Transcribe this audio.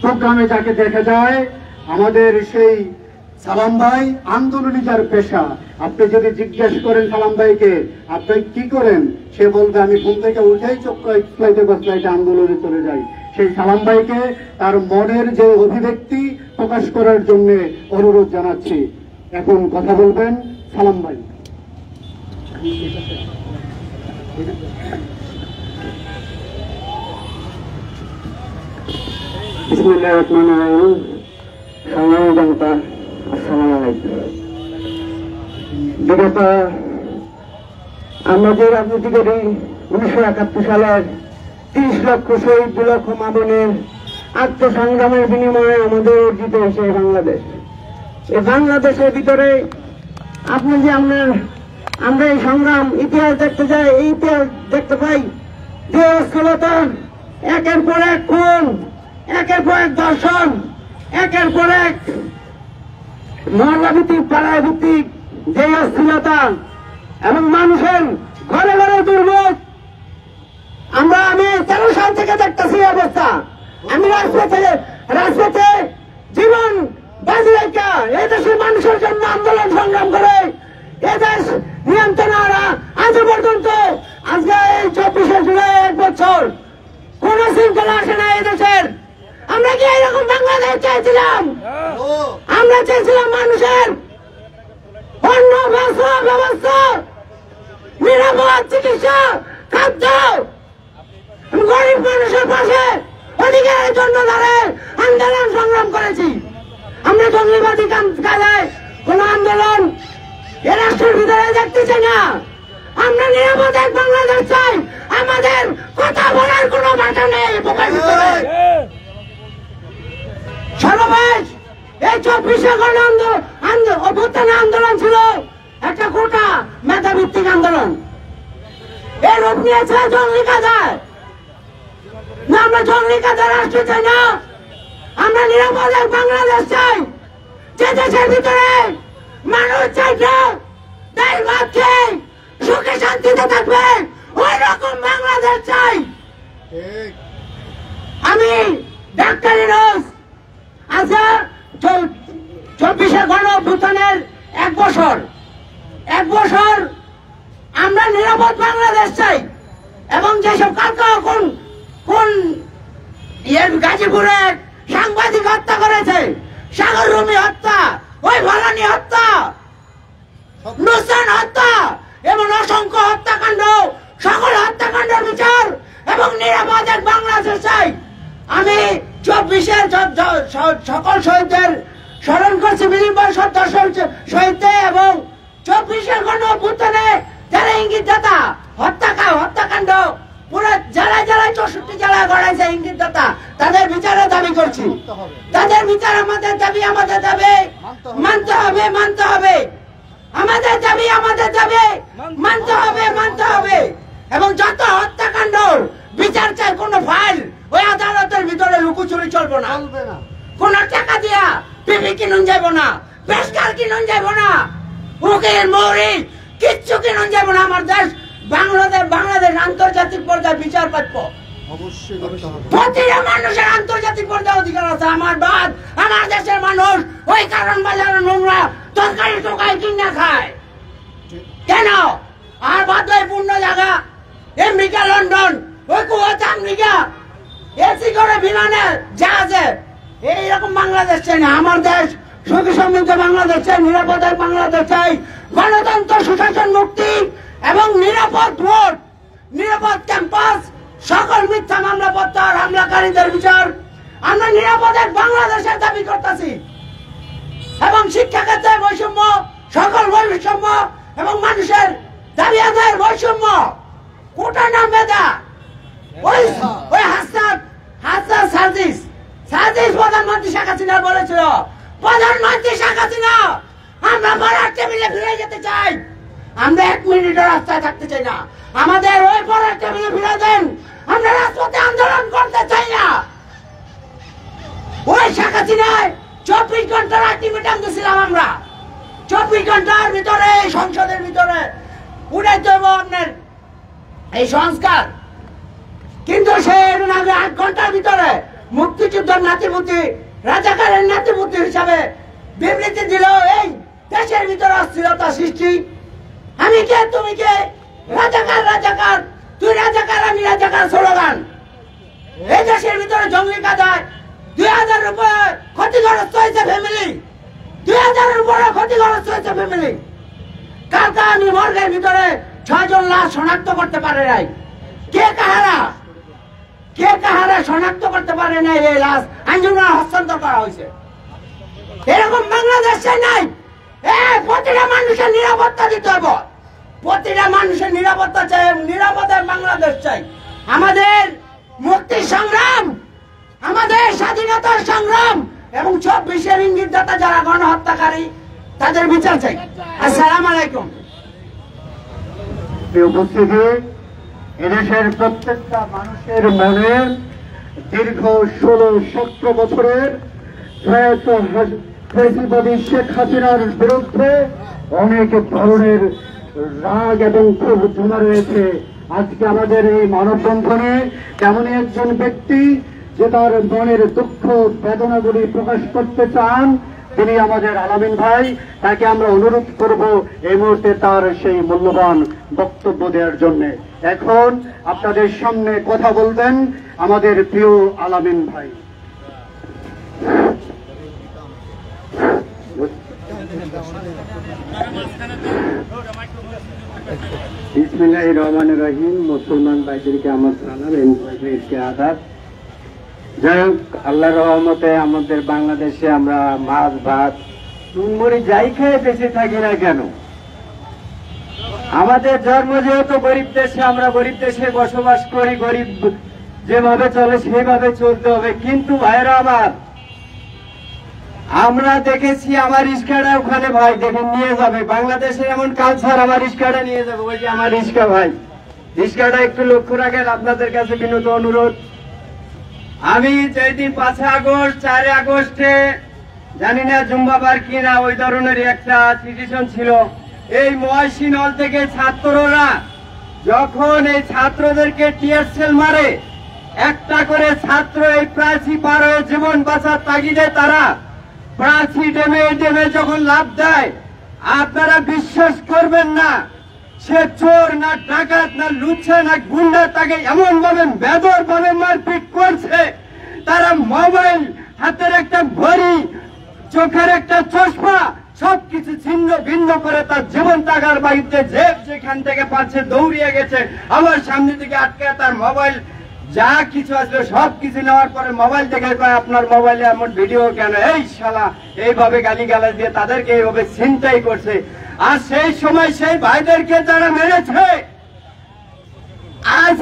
প্রোগ্রামে যাকে দেখা যায় আমাদের সেই সালাম ভাই আন্দোলনই যার পেশা। আপনি যদি জিজ্ঞেস করেন সালাম ভাইকে আপনি কি করেন, সে বলবে আমি ঘুম থেকে উঠেই চক্রাইতে বসলাইতে আন্দোলনে চলে যাই। সেই সালাম ভাইকে তার মনের যে অভিব্যক্তি প্রকাশ করার জন্য অনুরোধ জানাচ্ছি। এখন কথা বলবেন সালাম ভাই। বিসমিল্লাহির রহমানির রহিম। সংগ্রামী জনতা, আসসালামু আলাইকুম। বিগত আমরা যে রাজনীতি করি 1971 সালের 30 লক্ষ শহীদ, 2 লক্ষ মা বোনের আত্মসংগ্রামের বিনিময়ে আমাদের অর্জিত হয়েছে বাংলাদেশ। এই বাংলাদেশের ভিতরে আপনি যে আমরা এই সংগ্রাম ইতিহাস দেখতে যাই, এই ইতিহাস দেখতে পাই যে অস্থিরতা, একের পর এক খুন, একের পর এক দর্শন, একের পর এক মহল্লাভিত্তিক পাড়ায় ভিত্তিক যে অস্থিরতা এবং মানুষের ঘরে ঘরে দুর্ভোগ। আমি 13 সাল থেকে দেখতেছি অবস্থা। আমি রাজপথে জীবন বাজি রেখা এই দেশের মানুষের জন্য আন্দোলন সংগ্রাম করে এদেশ নিয়ন্ত্রণ আজ পর্যন্ত আজকে এই 24শে জুলাই 1 বছর কোন শৃঙ্খলা আসে না এই দেশের। আমরা কি এরকম বাংলাদেশ চাইছিলাম? আমরা চাইছিলাম মানুষের অন্য ব্যবস্থা, নিরাপদ চিকিৎসা, খাদ্য, গরিব মানুষের পাশে অধিকারের জন্য দাঁড়িয়ে আন্দোলন সংগ্রাম করেছি। আমরা জঙ্গিবাদী কাজে কোন আন্দোলন এ রাষ্ট্রের ভিতরে দেখতে চাই না। আমরা নিরাপদ এক বাংলাদেশ চাই। আমাদের কথা বলার কোন ভাষা নেই। সর্বশেষ এই 24শে অভ্যুত্থান আন্দোলন ছিল একটা গোটা মেধাভিত্তিক আন্দোলন। এর রূপ নিয়েছে জঙ্গি কাজায়। না, আমরা জঙ্গি কাজা রাষ্ট্র চাই না। আমরা নিরাপদ এক বাংলাদেশ চাই, যে দেশের ভিতরে মানুষ চাইছে দেশ ভাত খেয়ে সুখে শান্তিতে থাকবে, ওই রকম বাংলাদেশ চাই। আমি ডাক্তার ইউনূস আচ্ছা 24শে গণ অভ্যুত্থানের 1 বছর আমরা নিরাপদ বাংলাদেশ চাই। এবং যেসব কালকা কোন গাজীপুরে সাংবাদিক হত্যা করেছে, সাগর রুমি হত্যা, ওই ভলানি হত্যা, নুসরান হত্যা এবং অসংখ্য হত্যাকাণ্ড, সকল হত্যাকাণ্ডের বিচার এবং নিরাপদ এক বাংলাদেশ চাই। আমি 24শে সকল শহীদদের স্মরণ করছি, বিনিময় শহীদদের এবং 24শে গণ অভ্যুত্থানে যারা ইঙ্গিতদাতা হত্যাকাণ্ড পুরো জেলায় 64 জেলায় গড়াইছে ইঙ্গিতদাতা, তাদের বিচারের দাবি করছি। তাদের বিচার আমাদের দাবি মানতে হবে। আমাদের দাবি মানতে হবে। এবং যত হত্যাকাণ্ড বিচার চাই, কোন ফাইল ওই আদালতের ভিতরে লুকোচুরি চলবে না। কোন টাকা দিয়া পিপি কিনুন যাব না, পেশকার কিনুন যাব না, উকিল মৌরি কিচ্ছু কিনুন যাব না। আমার দেশ বাংলাদেশ আন্তর্জাতিক পর্যায়ে বিচার পাচ্য প্রতিটা মানুষের আন্তর্জাতিক পর্যায়ে অধিকার আছে। আমার দেশের মানুষ ওই কারণ বাজারে নোংরা তরকারি টোকাই কিনা খায় কেন? আর বাদে পূর্ণ জায়গা আমেরিকা, লন্ডন, ওই কুয়েত, আমেরিকা এসি করে বিমানে জাহাজে এইরকম বাংলাদেশ চাই না। আমার দেশ সুখী সমৃদ্ধ বাংলাদেশ চাই, নিরাপদ বাংলাদেশ চাই, গণতন্ত্র, সুশাসন, মুক্তি এবং নিরাপদ ভোট, নিরাপদ ক্যাম্পাস, সকল মিথ্যা মামলা প্রত্যাহার, হামলাকারীদের বিচার। আমরা নিরাপদ এক বাংলাদেশের দাবি করতেছি। এবং শিক্ষা ক্ষেত্রে বৈষম্য, সকল বৈষম্য এবং মানুষের দাবি আদায়ের বৈষম্য, কোটা না মেধা। ওই হাসনাত সাজিস প্রধানমন্ত্রী শেখ হাসিনা বলেছিল, প্রধানমন্ত্রী শেখ হাসিনা আমরা পড়ার টেবিলে ফিরে যেতে চাই। আমরা 1 মিনিটও রাস্তায় থাকতে চাই না। আমাদের ওই পড়ার টেবিলে ফিরে দেন। আমরা রাজপথে আন্দোলন করতে চাই না। ওই শেখ হাসিনায় 24 ঘন্টার আলটিমেটাম দিয়েছিলাম আমরা। 24 ঘন্টার ভিতরে সংসদের ভিতরে উঠাইতে হবে আপনার এই সংস্কার, কিন্তু সে 8 ঘন্টার ভিতরে মুক্তিযুদ্ধের নাতিপুতি রাজাকারের নাতিপুতি হিসাবে বিবৃতি দিল, এই দেশের ভিতরে অস্থিরতা সৃষ্টি। আমি কে তুমি কে? রাজাকার রাজাকার, তুই রাজাকার আমি রাজাকার স্লোগান। এই দেশের ভিতরে জঙ্গলি কাদায় 2000 উপরে ক্ষতিগ্রস্ত হয়েছে ফ্যামিলি, 2000 উপরে ক্ষতিগ্রস্ত হয়েছে ফ্যামিলি। কালকে আমি মর্গের ভিতরে 6 জন লাশ শনাক্ত করতে পারে নাই। কে কাহারা শনাক্ত করতে পারে নাই? এই লাশ আঞ্জুমান হস্তান্তর করা হয়েছে। এরকম বাংলাদেশে নাই। প্রতিটা মানুষের নিরাপত্তা দিতে হবে, প্রতিটা মানুষের নিরাপত্তা চাই, নিরাপদের বাংলাদেশ চাই। আমাদের মুক্তি সংগ্রাম, আমাদের স্বাধীনতার সংগ্রাম এবং 26-এর ইঙ্গিতদাতা যারা গণহত্যাকারী তাদের বিচার চাই। আসসালামু আলাইকুম। উপস্থিতি, এদেশের প্রত্যেকটা মানুষের মনে দীর্ঘ 16-17 বছরের ফ্যাসিবাদী শেখ হাসিনার বিরুদ্ধে অনেক ধরনের রাগ এবং ক্ষোভ জমা রয়েছে। আজকে আমাদের এই মানববন্ধনে তেমনই একজন ব্যক্তি যে তার মনের দুঃখ বেদনাগুলি প্রকাশ করতে চান, তিনি আমাদের আলামিন ভাই। তাকে আমরা অনুরোধ করব এই মুহূর্তে তার সেই মূল্যবান বক্তব্য দেওয়ার জন্য। এখন আপনাদের সামনে কথা বলবেন আমাদের প্রিয় আলামিন ভাই। বিসমিল্লাহির রহমানির রহিম। মুসলমান ভাইদেরকে আমার সালাম, এমকে আদাব। যাই হোক, আল্লাহর রহমতে আমাদের বাংলাদেশে আমরা মাছ ভাত চুনমুড়ি যাই খেয়ে বেঁচে থাকি না কেন, আমাদের জন্ম যেহেতু গরিব দেশে, আমরা গরিব দেশে বসবাস করি, গরিব যেভাবে চলে সেইভাবে চলতে হবে। কিন্তু ভাইরা আমার, আমরা দেখেছি আমার রিস্কাটা ওখানে ভাই দেখেন নিয়ে যাবে, বাংলাদেশে এমন কালচার, আমার রিস্কাটা নিয়ে যাবে। ওই যে আমার রিস্কা ভাই, রিস্কাটা একটু লক্ষ্য রাখেন, আপনাদের কাছে বিনীত অনুরোধ। আমি যেদিন 5 আগস্ট 4 আগস্টে জানি না জুম্বাবার কিনা ওই ধরনের একটা সিচুয়েশন ছিল, এই মহাশিনল থেকে ছাত্ররা যখন এই ছাত্রদেরকে টিয়ার সেল মারে, একটা করে ছাত্র এই প্রাচী পার হয়ে জীবন বাঁচার তাগিদে তারা প্রাচী ডেমে যখন লাভ দেয়, আপনারা বিশ্বাস করবেন না, সে চোর না ডাকাত না লুচ্ছা না গুন্ডা, তাকে এমন ভাবে বেদর ভাবে মারপিট করছে, তারা মোবাইল, হাতের একটা ঘড়ি, চোখের একটা চশমা সবকিছু ছিন্ন ভিন্ন করে তার জীবন টাকার বাড়িতে যেখান থেকে পাচ্ছে দৌড়িয়ে গেছে। আমার সামনে থেকে আটকে তার মোবাইল যা কিছু আসলো সবকিছু নেওয়ার পরে মোবাইল দেখে কয়, আপনার মোবাইলে এমন ভিডিও কেন? এই শালা, এইভাবে গালিগালাজ দিয়ে তাদেরকে এইভাবে ছিনতাই করছে। আর সেই সময় সেই ভাইদেরকে যারা মেরেছে আজ